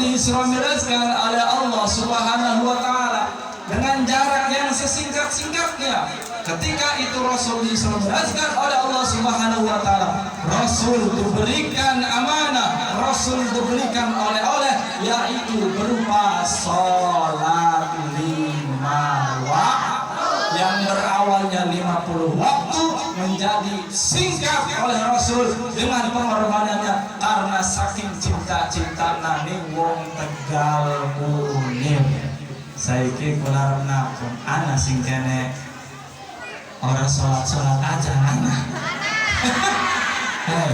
Isra Mi'rajkan oleh Allah Subhanahu wa taala dengan jarak yang sesingkat-singkatnya. Ketika itu Rasul Isra Mi'rajkan oleh Allah Subhanahu wa taala, Rasul diberikan amanah, Rasul diberikan oleh-oleh, yaitu berupa salat 5 waktu yang berawalnya 50 waktu menjadi singkat oleh Rasul dengan pengorbanannya karena saking cinta-cinta ning wong Tegal Munir. Saiki kula napun ana sing kene ora salat-salat aja ana. Hei,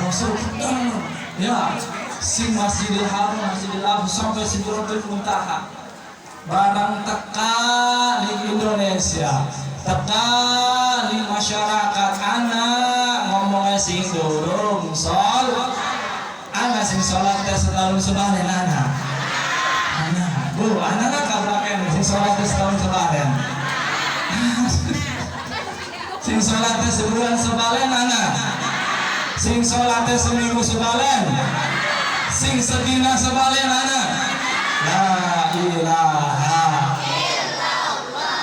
Rasul betul ya, sing Masjidil Haram, Masjidil Aqsa sampai Sidratul Muntaha. Barang teka di Indonesia, teka di masyarakat, anak ngomongnya sing durung sol, anak sing sholat tes setahun sebalen anak, bu, anak kan kabraken sing sholat tes setahun sebalen, sing sholat tes sebulan sebalen anak, sing sholat tes seminggu sebalen, sing sedina sebalen anak. La ilaha illallah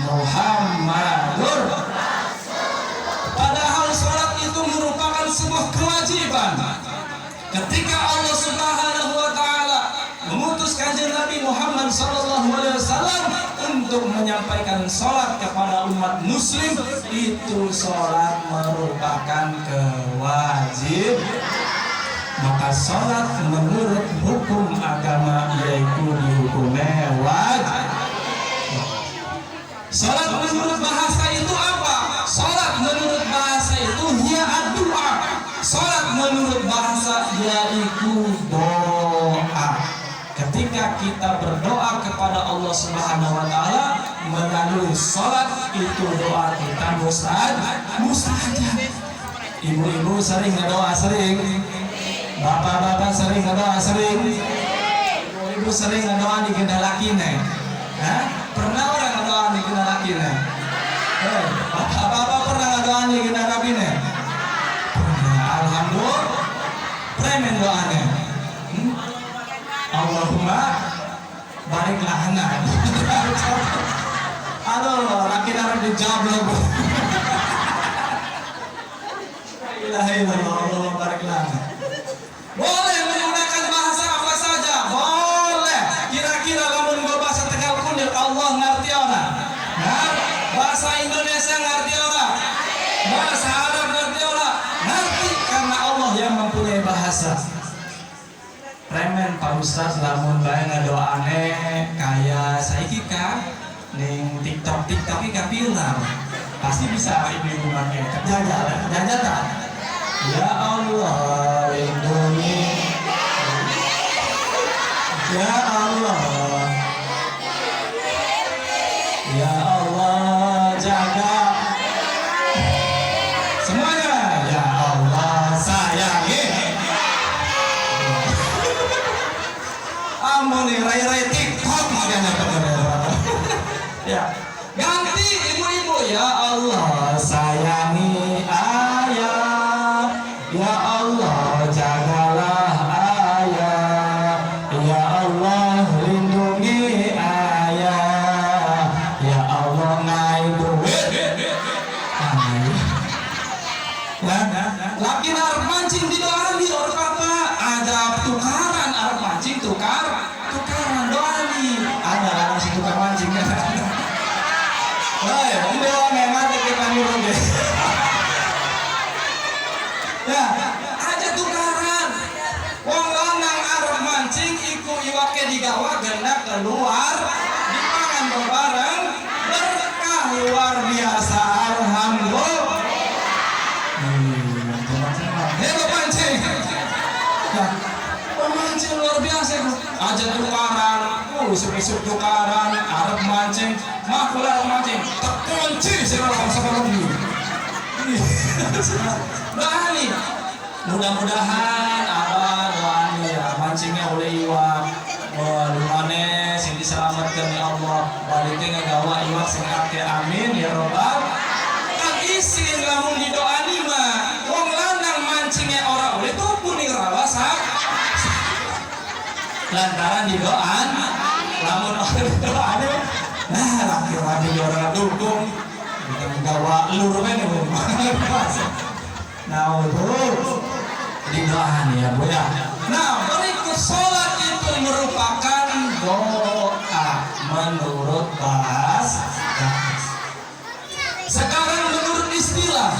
Muhammadur Rasulullah. Padahal sholat itu merupakan sebuah kewajiban. Ketika Allah Subhanahu wa taala mengutus kanjeng Nabi Muhammad sallallahu alaihi wasallam untuk menyampaikan sholat kepada umat muslim, itu sholat merupakan kewajiban. Maka sholat menurut hukum agama yaitu dihukumnya wajib. Sholat menurut bahasa itu apa? Sholat menurut bahasa itu hiya doa. Sholat menurut bahasa yaitu doa. Ketika kita berdoa kepada Allah Subhanahu wa taala melalui sholat, itu doa kita mustajab. Ibu-ibu sering berdoa sering. Bapak-bapak sering ngedoa sering, ibu sering ngedoa di kendalakine, pernah orang ngedoa di kendalakine? Bapak-bapak pernah ngedoa di kendalakine? Pernah, alhamdulillah. Premen doanya. Allahumma bariklah anak. Aduh, laki harus dijawab loh. Ilaha illallah, Allahumma bariklah anak. Boleh menggunakan bahasa apa saja, boleh. Kira-kira lamun gua bahasa Tegal Munir Allah ngerti orang? Bahasa Indonesia ngerti orang? Bahasa Arab ngerti orang? Ngerti karena Allah yang mempunyai bahasa. Remen Pak Ustaz lamun bae ngadoane kaya saiki ka ning TikTok iki kapilar. Pasti bisa ibu-ibu make. Jajal tak? Ya Allah lindungi, ya Allah, ya Allah jaga, semuanya ya Allah sayangi. Ampun rai-rai TikTok ya, ganti ibu-ibu ya Allah sayangi ayah. Ya Allah jagalah ayah, ya Allah lindungi ayah, ya Allah ngai duit. Laki arep mancing di doa di or papa, ada tukaran arep mancing tukaran doa nih. Ada orang si tukar mancing kan. Wah, doa memang kita nyuruh deh. Ya, aja tukaran. Wong lanang arep mancing iku iwake digawa gendak keluar, dipangan bareng, berkah luar biasa alhamdulillah. Hebat mancing. Ya, pemancing luar biasa. Aja tukaran, isuk-isuk tukaran, arep mancing, makula mancing, terkunci segala seperti doa nih, mudah-mudahan abah doa nih ya mancingnya oleh iwak, lumane sing diselamatkan ya Allah, baliknya ngagawa iwak sing akeh amin ya robbal. Kan isin lamun di doa nih mah, wong lanang mancingnya orang oleh tuh kuning rawa sak. lantaran di doaan lamun orang doaan nah laki-laki orang dukung bukan gawa lur ini nah itu di doaan ya Bu ya. Nah berikut sholat itu merupakan doa menurut bahasa. Sekarang menurut istilah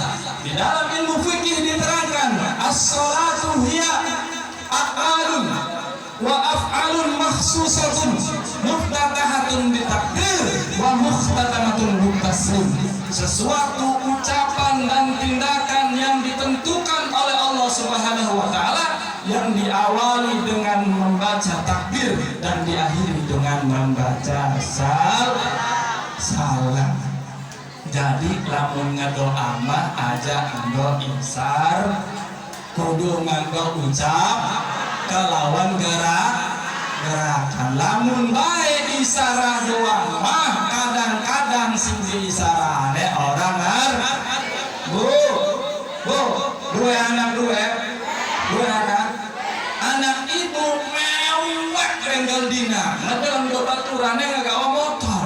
di dalam ilmu fikih diterangkan as-sholatu hiya aqalun wa af'alun makhsusatun muftatahatun bitakbir wa mukhtatamatun bitaslim. Sesuatu ucapan dan tindakan yang ditentukan oleh Allah Subhanahu wa taala yang diawali dengan membaca takbir dan diakhiri dengan membaca salam. Jadi lamun ngadoa mah aja ngado insar kudu ngado ucap kelawan gerakan. Lamun bae isarah doang mah kadang-kadang sing diisarane orang dua anak ibu mewek renggel dina ngedelang baturannya ngagawa motor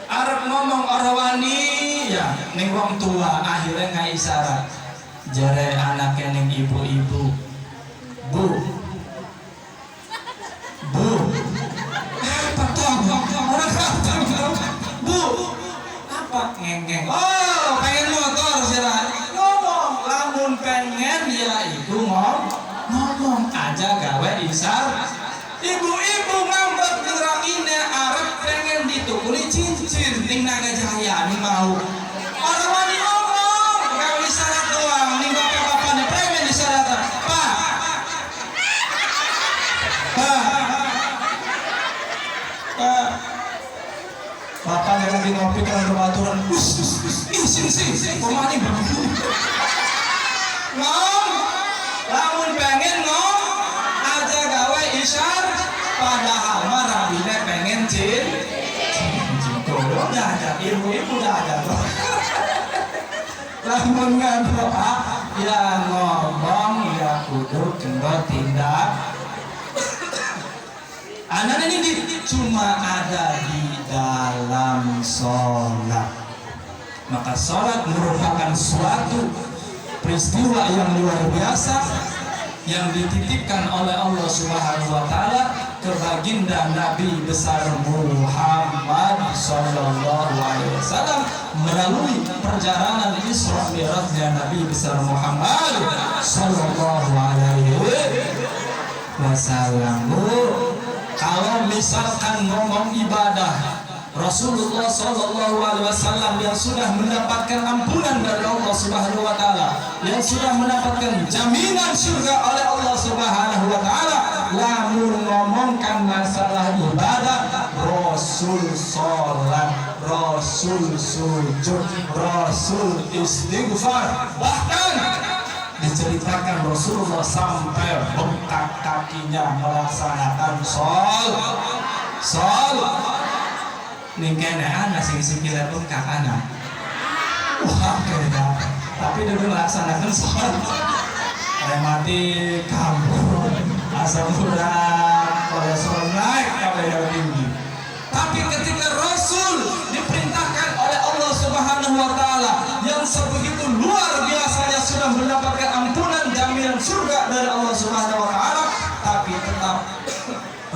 arep ngomong orwani ya ning wong tua akhirnya ngaisarat jare anaknya ning ibu-ibu bu apa toh bu apa ngengeng oh pengen motor sirah ngomong lamun pengen ya itu ngomong aja gawe isar ibu-ibu ngambek ngerangine arep pengen ditukuli cincin ning Naga Jaya nih mau orang wani ngomong gawe isyarat doang ning bapak-bapak nih pengen isyarat pak bapak yang lagi ngopi kan kebaturan sing pemani lamun pengen aja gawe isyar padahal mah rabine pengen udah ada ibu-ibu udah ada lamun ngadoa ya ngomong ya kudu kendor tindak anak ini cuma ada di dalam sholat. Maka sholat merupakan suatu peristiwa yang luar biasa yang dititipkan oleh Allah Subhanahu wa taala ke baginda Nabi besar Muhammad sallallahu alaihi wasallam melalui perjalanan Isra Mi'rajnya Nabi besar Muhammad sallallahu alaihi wasallam. Kalau misalkan ngomong ibadah Rasulullah sallallahu alaihi wasallam yang sudah mendapatkan ampunan dari Allah Subhanahu wa taala, yang sudah mendapatkan jaminan surga oleh Allah Subhanahu wa taala, lamun ngomongkan masalah ibadah, Rasul salat, Rasul sujud, Rasul istighfar, bahkan diceritakan Rasulullah sampai bengkak kakinya melaksanakan sholat. Ning kene ana sing sikile bengkak ana. Wah kena. Tapi dulu melaksanakan sholat. Mati kamu asam urat kolesterol naik sampai yang tinggi. Tapi ketika Rasul diperintahkan oleh Allah Subhanahu wa taala yang sebegitu luar biasanya sudah mendapatkan ampunan jaminan surga dari Allah Subhanahu wa taala, tapi tetap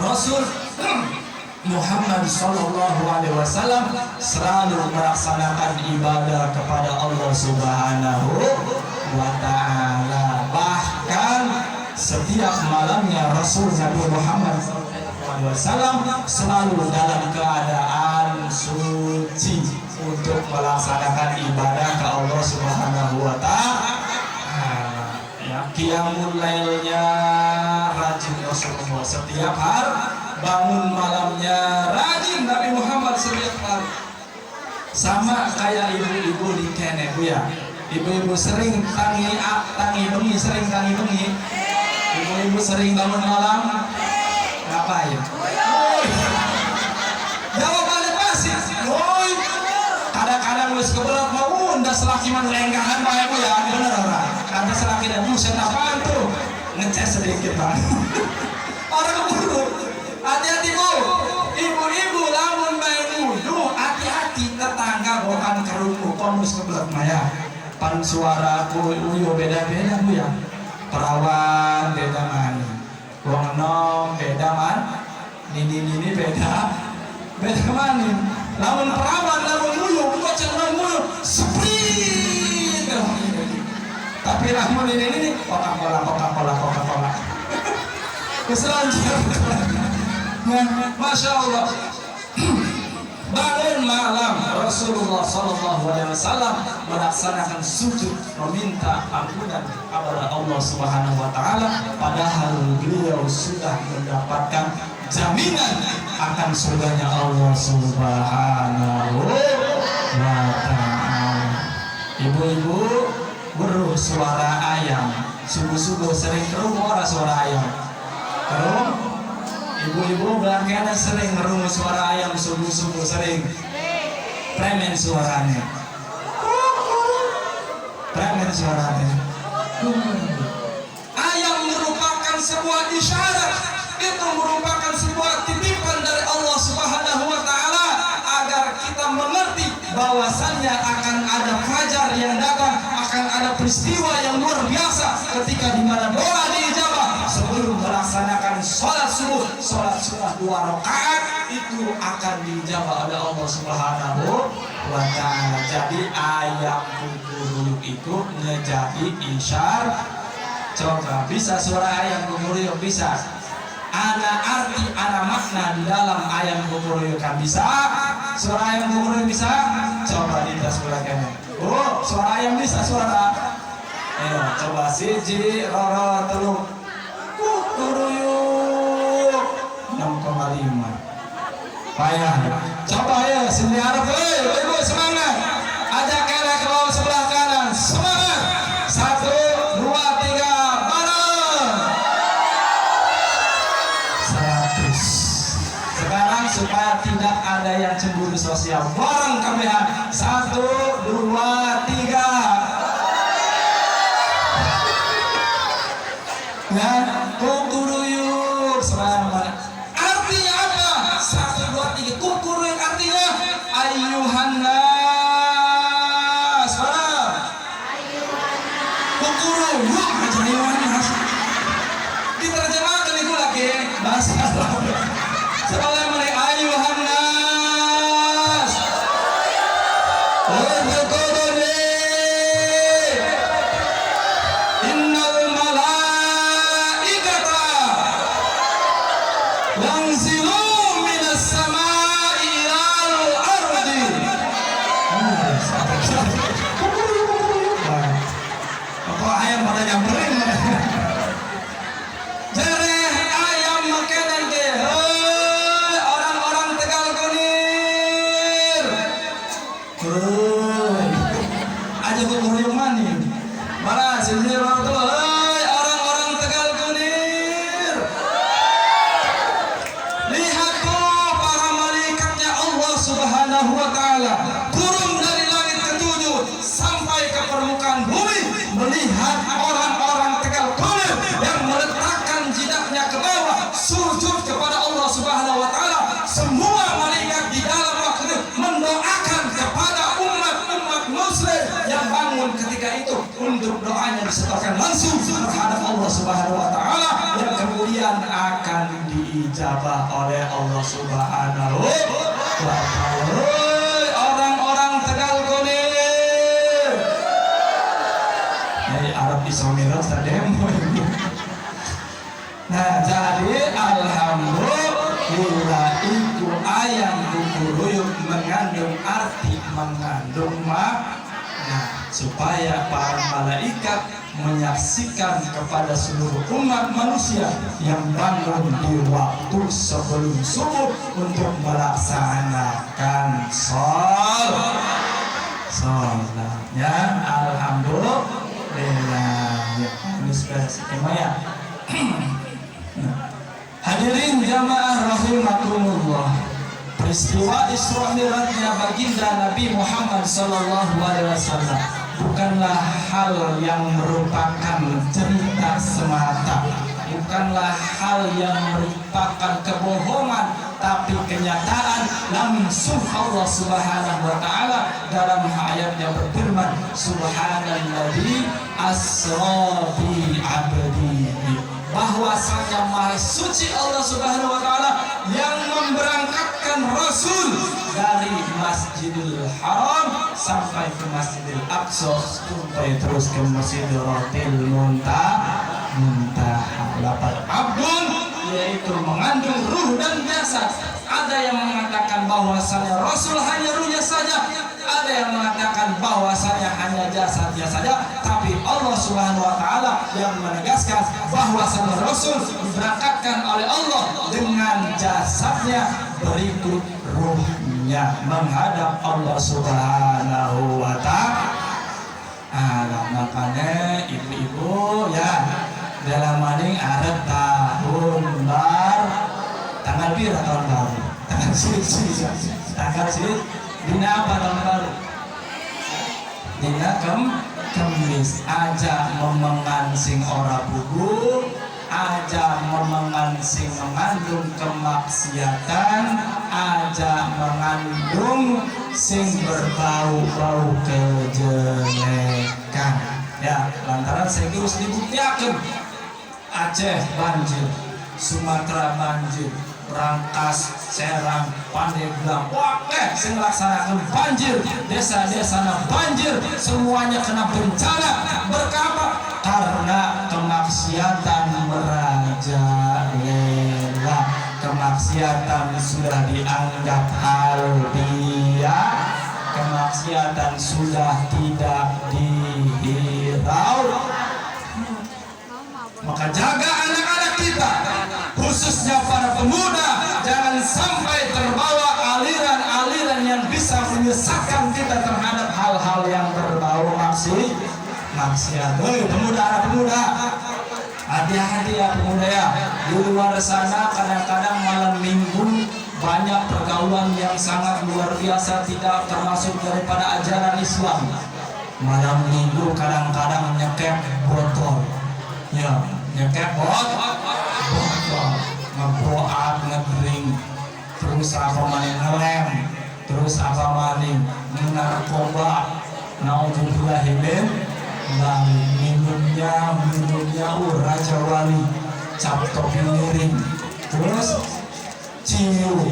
Rasul Muhammad sallallahu alaihi wasallam selalu melaksanakan ibadah kepada Allah Subhanahu wa taala. Bahkan setiap malamnya Rasul Nabi Muhammad SAW selalu dalam keadaan suci untuk melaksanakan ibadah ke Allah Subhanahu wa taala. Ya, qiyamul lailnya rajin Rasulullah setiap hari, bangun malamnya rajin Nabi Muhammad setiap hari. Sama kayak ibu-ibu di kene Bu ya. Ibu-ibu sering tangi bengi, Ibu-ibu sering bangun malam ngapain? Jawabannya pasti. Woi. Kadang-kadang wis keberat mau ndak selaki man lenggahan bae Bu ya. Bener ora? Karena selaki dan buset apaan tuh? Ngeces sedikit Bang. Orang keburu suara uyu beda-beda Bu ya. Perawan beda man, wong enom beda man, nini beda man. Lamun perawan, lamun uyu, bukan cenderung uyu, sprint. Tapi lamun ini Coca-Cola. Keselanjutnya, Masya Allah. Bangun malam Rasulullah SAW melaksanakan sujud meminta ampunan kepada Allah Subhanahu Wa Taala, padahal beliau sudah mendapatkan jaminan akan surganya Allah Subhanahu Wa Taala. Ibu-ibu beruh suara ayam, subuh-subuh sering kerung ora suara ayam, kerung. Ibu-ibu belakangnya sering ngerungu suara ayam subuh-subuh sering. Premen suaranya. Ayam merupakan sebuah isyarat. Itu merupakan sebuah titipan dari Allah Subhanahu Wa Taala agar kita mengerti bahwasannya akan ada fajar yang datang, akan ada peristiwa yang luar biasa ketika di mana doa diijabah. Sebelum melaksanakan sholat subuh, sholat sunnah 2 rakaat itu akan dijawab oleh Allah Subhanahu Wa Taala. Jadi ayam kukuruyuk itu ngejadi isyarat. Coba bisa suara ayam kukuruyuk bisa. Ada arti, ada makna di dalam ayam kukuruyuk kan bisa. Suara ayam kukuruyuk bisa. Coba ditas belakangnya. Oh, suara ayam bisa suara. Ayo, coba siji, roro, teluk. Kukuruyuk 6,5 payah. Coba ya sini Arab, ibu semangat, ajak kena ke bawah sebelah kanan, semangat, 1, 2, 3, bareng 100. Sekarang supaya tidak ada yang cemburu sosial, bareng KBH, 1, 2, 3. Nah, kukuruyuk semangat. Artinya apa? 1, 2, 3. Kukuruyuk artinya ayuhan nas. Kukuruyuk aja nas. Diterjemahkan itu lagi bahasa Arab. Sebagai mereka ayuhan nas. Subhanahu wa Ta'ala turun dari langit ketujuh sampai ke permukaan bumi, melihat orang-orang Tegal Kulir yang meletakkan jidatnya ke bawah sujud kepada Allah Subhanahu wa Ta'ala. Semua malaikat di dalam waktu itu mendoakan kepada umat muslim yang bangun ketika itu untuk doanya disetorkan langsung terhadap Allah Subhanahu wa Ta'ala yang kemudian akan diijabah oleh Allah Subhanahu wa Ta'ala. Orang-orang Tegal Kulir dari Arab Islamiyah terdemo. Nah, jadi alhamdulillah itu ayam kukuruyuk mengandung arti, mengandung makna supaya para malaikat menyaksikan kepada seluruh umat manusia yang bangun di waktu sebelum subuh untuk melaksanakan sholatnya. Alhamdulillah ya, ini ya. Hadirin jamaah rahimahumullah, peristiwa Isra Mi'rajnya baginda Nabi Muhammad SAW bukanlah hal yang merupakan cerita semata, bukanlah hal yang merupakan kebohongan, tapi kenyataan langsung Allah Subhanahu wa taala dalam ayatnya berfirman, subhanalladzi asra bi 'abdihi, bahwasanya maha suci Allah Subhanahu wa taala yang memberangkatkan Rasul dari Masjidil Haram sampai ke Masjidil Aqsa, sampai terus ke Masjidil Muntaha. Lapan abdun yaitu mengandung ruh dan jasad. Ada yang mengatakan bahwasanya Rasul hanya ruhnya saja, ada yang mengatakan bahwasanya hanya jasadnya saja, tapi Allah Subhanahu wa taala yang menegaskan bahwasanya Rasul diberangkatkan oleh Allah dengan jasadnya berikut ruhnya menghadap Allah Subhanahu wa taala. Makanya ibu-ibu ya dalam maning ada tahun baru, tanggal pira tahun baru, tanggal sih dina apa tahun baru, dina kemis. Aja memengan sing ora bubu, aja memengan sing mengandung kemaksiatan, aja mengandung sing berbau-bau kejelekan. Ya, lantaran saya terus dibuktikan Aceh banjir, Sumatera banjir, Rangkas, Serang, Pandeglang, wakeh sing laksanakan banjir, desa-desa banjir, semuanya kena bencana. Berkapa? Karena kemaksiatan merajalela. Kemaksiatan sudah dianggap hal biasa, kemaksiatan sudah tidak dihirau. Maka jaga anak-anak kita, khususnya para pemuda, jangan sampai terbawa aliran-aliran yang bisa menyesatkan kita terhadap hal-hal yang berbau maksiat. Pemuda, anak pemuda, hati-hati ya pemuda ya. Di luar sana kadang-kadang malam minggu banyak pergaulan yang sangat luar biasa, tidak termasuk daripada ajaran Islam. Malam minggu kadang-kadang nyekep botol, ya nyekep botol, ngeboat, ngedring, terus apa maning ngelem, terus apa maning narkoba, naudzubillahimin. Nah, minumnya Raja Wali, cap topi miring, terus ciu,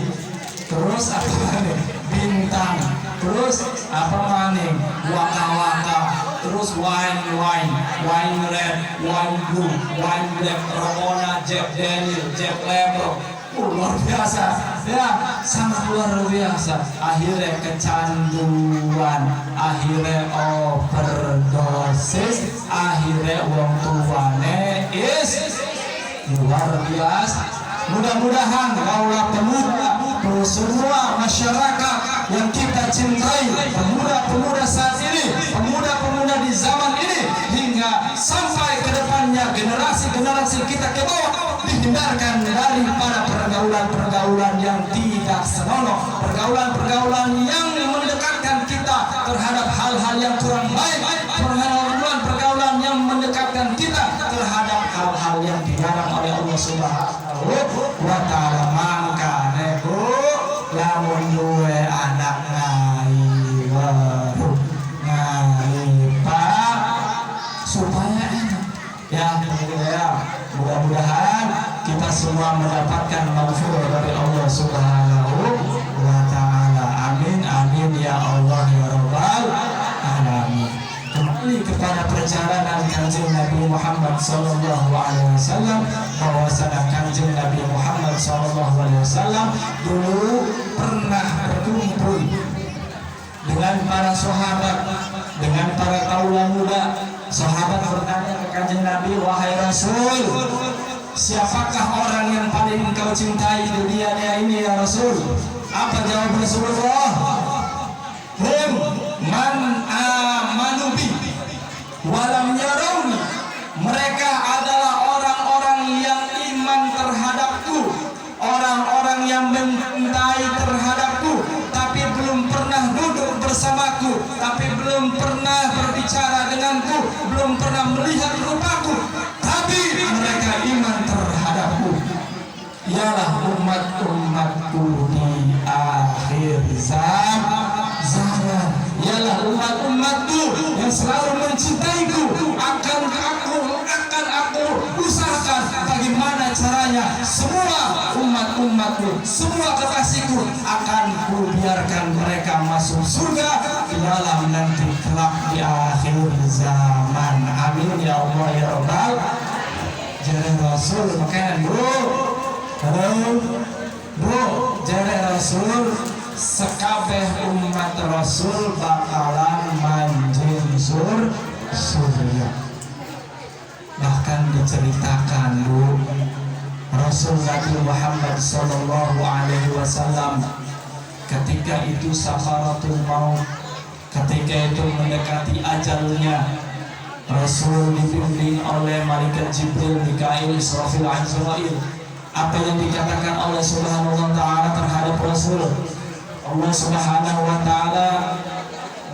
terus apa nih bintang, terus apa maning waka-waka, terus wine red, wine blue, wine black, Rona, Jack Daniel, Jack Lebron. Luar biasa ya, sangat luar biasa. Akhirnya kecanduan, akhirnya overdosis, akhirnya wong tuane is luar biasa. Mudah-mudahan kaulah pemuda, semua masyarakat yang kita cintai, pemuda-pemuda saat ini, pemuda-pemuda di zaman ini, hingga sampai ke depannya generasi-generasi kita ke bawah, dihindarkan daripada pergaulan-pergaulan yang tidak senonoh, pergaulan-pergaulan yang mendekatkan kita terhadap hal-hal yang kurang baik, pergaulan-pergaulan yang mendekatkan kita terhadap hal-hal yang dilarang oleh Allah Subhanahu wa taala. Mangkane Bu, lamun duwe anak ngai baru ngai pak supaya enak ya. Mudah-mudahan kita semua mendapatkan maghfirah dari Allah Subhanahu wa taala. Amin amin ya Allah ya rabbal alamin. Kembali kepada perjalanan Kanjeng Nabi Muhammad sallallahu alaihi wasallam, bahwasanya Kanjeng Nabi Muhammad sallallahu alaihi wasallam dulu pernah berkumpul dengan para sahabat, dengan para kaula muda. Sahabat bertanya ke Kanjeng Nabi, wahai Rasul, siapakah orang yang paling engkau cintai di dunia ini ya Rasul? Apa jawab Rasulullah? Hum man amanu bi walam yarawni. Mereka adalah orang-orang yang iman terhadapku, orang-orang yang mencintai terhadapku, tapi belum pernah duduk bersamaku, tapi belum pernah berbicara denganku, belum pernah melihat rupaku, tapi mereka iman terhadapku. Ya ialah umat-umatku di akhir zaman, ialah umat-umatku yang selalu mencintaiku. Akan aku usahakan bagaimana caranya semua umat-umatku, semua kekasihku akan kubiarkan mereka masuk surga di dalam nanti kelak di akhir zaman. Amin ya Allah ya Rabbal. Jare Rasul makanya bro jare Rasul sekabeh umat Rasul bakalan manjing surga. Bahkan diceritakan Rasul Nabi Muhammad sallallahu alaihi wasallam ketika itu sakaratul maut, ketika itu mendekati ajalnya, Rasul dibimbing oleh malaikat Jibril, Mikail, Israfil, Azrail. Apa yang dikatakan oleh Subhanahu wa ta'ala terhadap Rasul, Allah Subhanahu wa ta'ala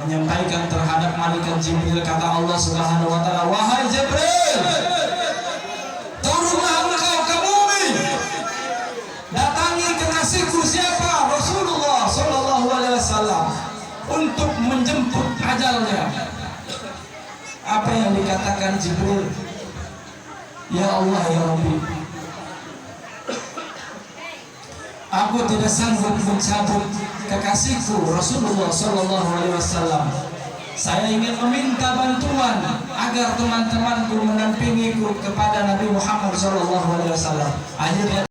menyampaikan terhadap malaikat Jibril, kata Allah Subhanahu wa ta'ala, wahai Jibril, turunlah engkau ke bumi, datangi kekasihku siapa? Rasulullah sallallahu alaihi wasallam, untuk menjemput ajalnya. Apa yang dikatakan Jibril? Ya Allah ya Rabbi, aku tidak sanggup mencabut kekasihku Rasulullah sallallahu alaihi wasallam. Saya ingin meminta bantuan agar teman-temanku menampingiku kepada Nabi Muhammad sallallahu alaihi wasallam. Akhirnya